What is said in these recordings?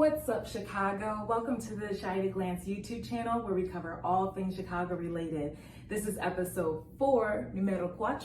What's up, Chicago? Welcome to the Shy at a Glance YouTube channel where we cover all things Chicago related. This is episode 4, numero 4,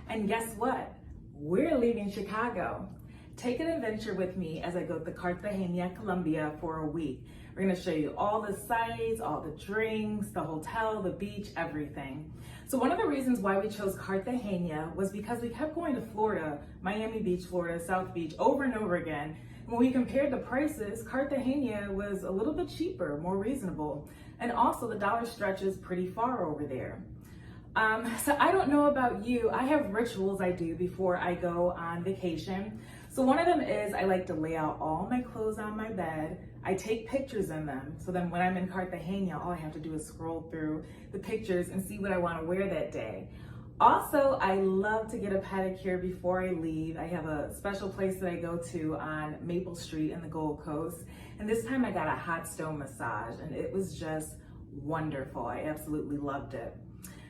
and guess what? We're leaving Chicago. Take an adventure with me as I go to Cartagena, Colombia for a week. We're gonna show you all the sights, all the drinks, the hotel, the beach, everything. So one of the reasons why we chose Cartagena was because we kept going to Florida, Miami Beach, Florida, South Beach, over and over again. When we compared the prices, Cartagena was a little bit cheaper, more reasonable. And also the dollar stretches pretty far over there. So I don't know about you, I have rituals I do before I go on vacation. So one of them is I like to lay out all my clothes on my bed. I take pictures in them. So then when I'm in Cartagena, all I have to do is scroll through the pictures and see what I want to wear that day. Also, I love to get a pedicure before I leave. I have a special place that I go to on Maple Street in the Gold Coast. And this time I got a hot stone massage and it was just wonderful. I absolutely loved it.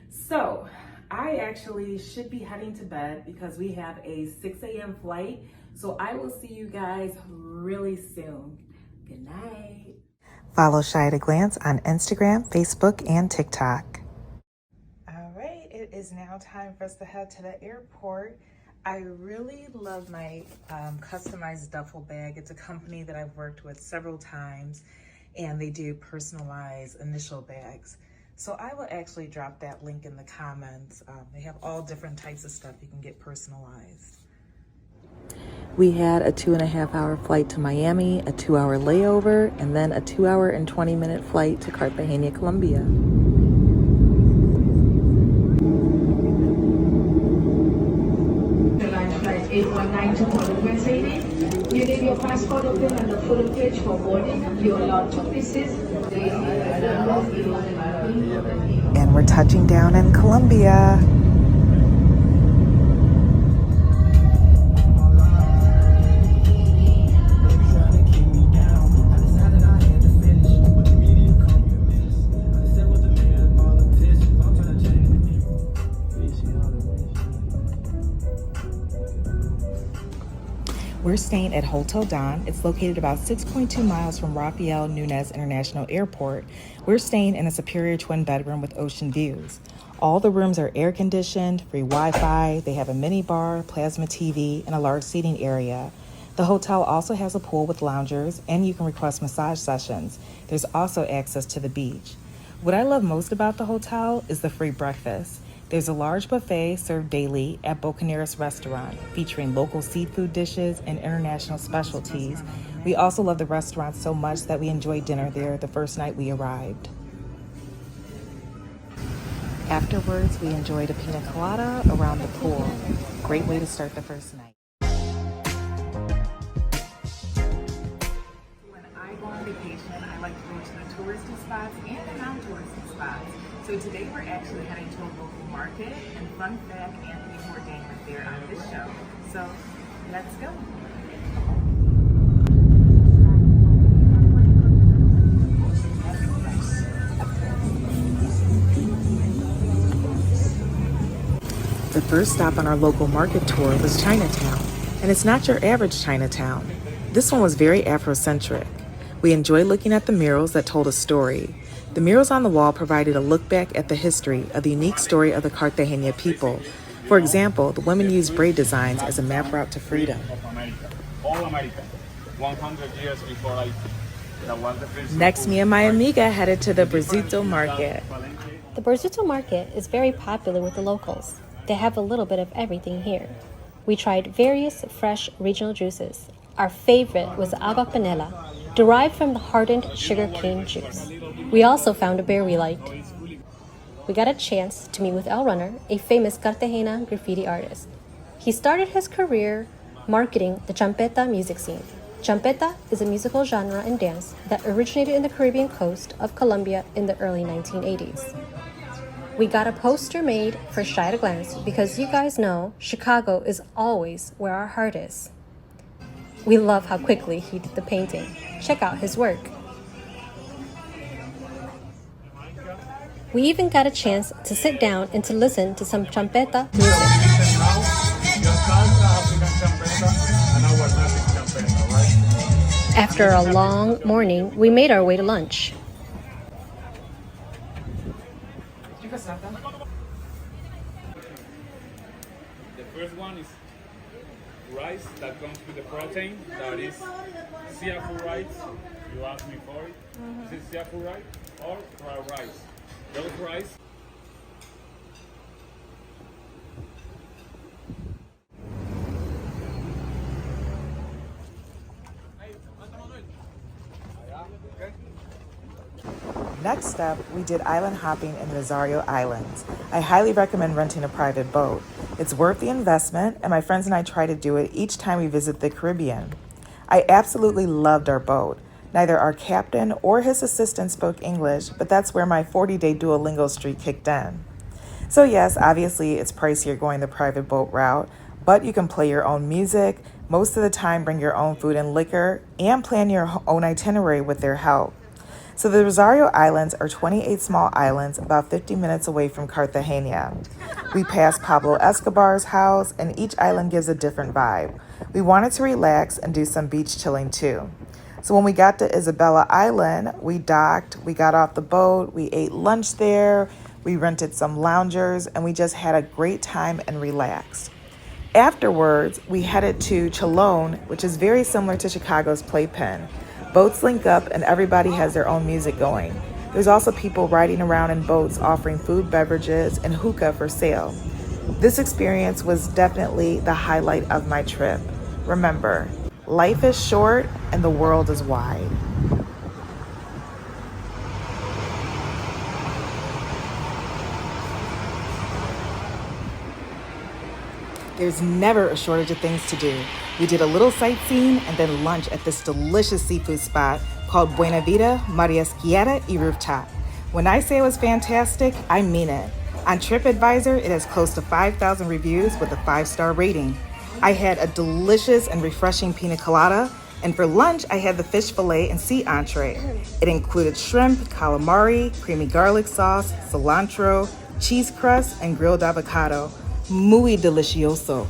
So I actually should be heading to bed because we have a 6 a.m. flight. So I will see you guys really soon. Good night. Follow Shy at a Glance on Instagram, Facebook, and TikTok. All right, it is now time for us to head to the airport. I really love my customized duffel bag. It's a company that I've worked with several times, and they do personalized initial bags. So I will actually drop that link in the comments. They have all different types of stuff you can get personalized. We had a 2.5-hour flight to Miami, a 2-hour layover, and then a 2-hour and 20-minute flight to Cartagena, Colombia. Flight 819 to Colombia City. You leave your passport open on the photo page for boarding. You're allowed 2 pieces. And we're touching down in Colombia. We're staying at Hotel DANN. It's located about 6.2 miles from Rafael Núñez International Airport. We're staying in a superior twin bedroom with ocean views. All the rooms are air conditioned, free Wi-Fi. They have a mini bar, plasma TV, and a large seating area. The hotel also has a pool with loungers, and you can request massage sessions. There's also access to the beach. What I love most about the hotel is the free breakfast. There's a large buffet served daily at Buena's restaurant, featuring local seafood dishes and international specialties. We also love the restaurant so much that we enjoyed dinner there the first night we arrived. Afterwards, we enjoyed a pina colada around the pool. Great way to start the first night. When I go on vacation, I like to go to the touristy spots and the non-touristy spots. So today we're actually heading to a local market, and fun fact, Anthony Bourdain was there on this show. So let's go. The first stop on our local market tour was Chinatown, and it's not your average Chinatown. This one was very Afrocentric. We enjoyed looking at the murals that told a story. The murals on the wall provided a look back at the history of the unique story of the Cartagena people. For example, the women used braid designs as a map route to freedom. All America, 100 years before I... Next, me and my amiga headed to the Bazurto Market. The Bazurto Market is very popular with the locals. They have a little bit of everything here. We tried various fresh regional juices. Our favorite was agua panela, derived from the hardened sugarcane juice. We also found a beer we liked. We got a chance to meet with El Runner, a famous Cartagena graffiti artist. He started his career marketing the champeta music scene. Champeta is a musical genre in dance that originated in the Caribbean coast of Colombia in the early 1980s. We got a poster made for Shy at a Glance because you guys know Chicago is always where our heart is. We love how quickly he did the painting. Check out his work. We even got a chance to sit down and to listen to some champeta music. After a long morning, we made our way to lunch. The first one is rice that comes with the protein. That is seafood rice. You asked me for it. Is it seafood rice or fried rice? Those rice. Next up, we did island hopping in Rosario Islands. I highly recommend renting a private boat. It's worth the investment, and my friends and I try to do it each time we visit the Caribbean. I absolutely loved our boat. Neither our captain or his assistant spoke English, but that's where my 40-day Duolingo streak kicked in. So yes, obviously it's pricier going the private boat route, but you can play your own music, most of the time bring your own food and liquor, and plan your own itinerary with their help. So the Rosario Islands are 28 small islands about 50 minutes away from Cartagena. We passed Pablo Escobar's house, and each island gives a different vibe. We wanted to relax and do some beach chilling too. So when we got to Isabela Island, we docked, we got off the boat, we ate lunch there, we rented some loungers, and we just had a great time and relaxed. Afterwards, we headed to Cholon, which is very similar to Chicago's Playpen. Boats link up and everybody has their own music going. There's also people riding around in boats offering food, beverages, and hookah for sale. This experience was definitely the highlight of my trip. Remember, life is short and the world is wide. There's never a shortage of things to do. We did a little sightseeing and then lunch at this delicious seafood spot called Buena, Vida, Marisqueria y Rooftop. When I say it was fantastic, I mean it. On TripAdvisor, it has close to 5,000 reviews with a 5-star rating. I had a delicious and refreshing pina colada, and for lunch, I had the fish fillet and sea entree. It included shrimp, calamari, creamy garlic sauce, cilantro, cheese crust, and grilled avocado. Muy delicioso.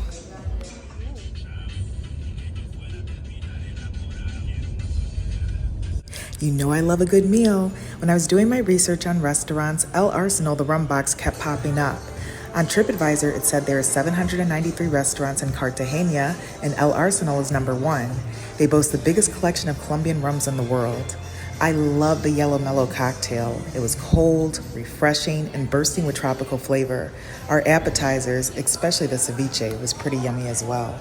You know I love a good meal. When I was doing my research on restaurants, El Arsenal, the Rum Box, kept popping up. On TripAdvisor, it said there are 793 restaurants in Cartagena, and El Arsenal is number 1. They boast the biggest collection of Colombian rums in the world. I love the Yellow Mellow cocktail. It was cold, refreshing, and bursting with tropical flavor. Our appetizers, especially the ceviche, was pretty yummy as well.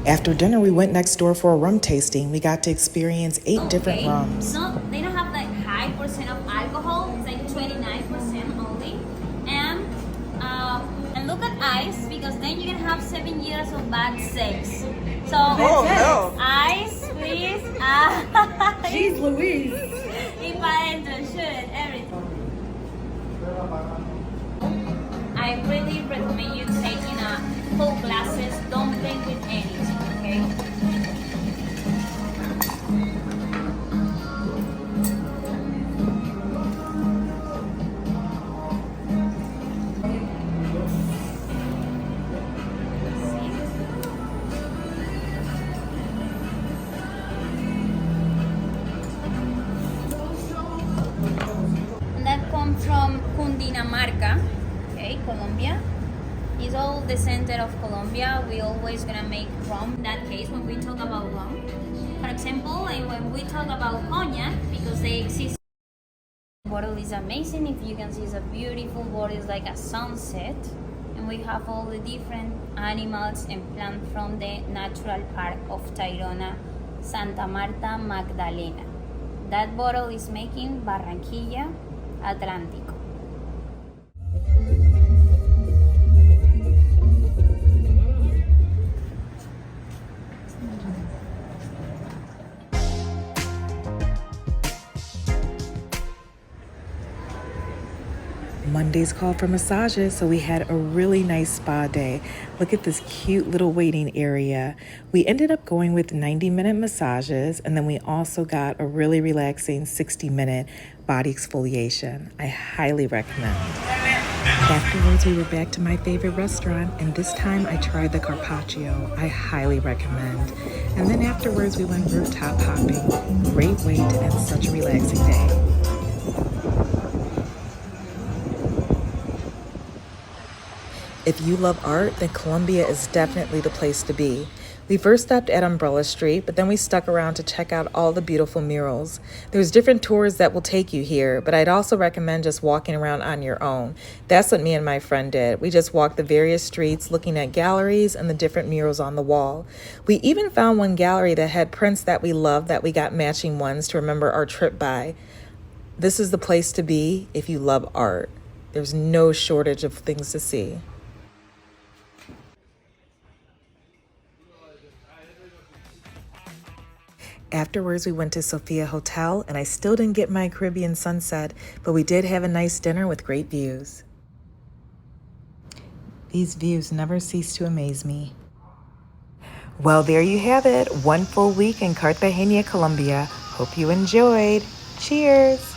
After dinner, we went next door for a rum tasting. We got to experience 8 different rums. No, they don't have like high percent of alcohol. It's like 29% only. And look at ice, because then you can have 7 years of bad sex. So ice, please. Jeez Louise. Y pa' dentro, shoot, everything. I really recommend you taking full glasses. Don't drink with anything, okay? That comes from Cundinamarca, okay, Colombia. It's all the center of Colombia. We always gonna make rum. In that case, when we talk about rum, for example, and when we talk about cognac, because they exist. The bottle is amazing. If you can see, it's a beautiful bottle. It's like a sunset, and we have all the different animals and plants from the natural park of Tayrona, Santa Marta, Magdalena. That bottle is making Barranquilla, Atlántico. Mondays call for massages, so we had a really nice spa day. Look at this cute little waiting area. We ended up going with 90-minute massages, and then we also got a really relaxing 60-minute body exfoliation. I highly recommend. Afterwards, we were back to my favorite restaurant, and this time I tried the carpaccio. I highly recommend. And then afterwards, we went rooftop hopping. Great way to end such a relaxing day. If you love art, then Colombia is definitely the place to be. We first stopped at Umbrella Street, but then we stuck around to check out all the beautiful murals. There's different tours that will take you here, but I'd also recommend just walking around on your own. That's what me and my friend did. We just walked the various streets looking at galleries and the different murals on the wall. We even found one gallery that had prints that we loved that we got matching ones to remember our trip by. This is the place to be if you love art. There's no shortage of things to see. Afterwards, we went to Sophia Hotel, and I still didn't get my Caribbean sunset, but we did have a nice dinner with great views. These views never cease to amaze me. Well, there you have it. 1 full week in Cartagena, Colombia. Hope you enjoyed. Cheers!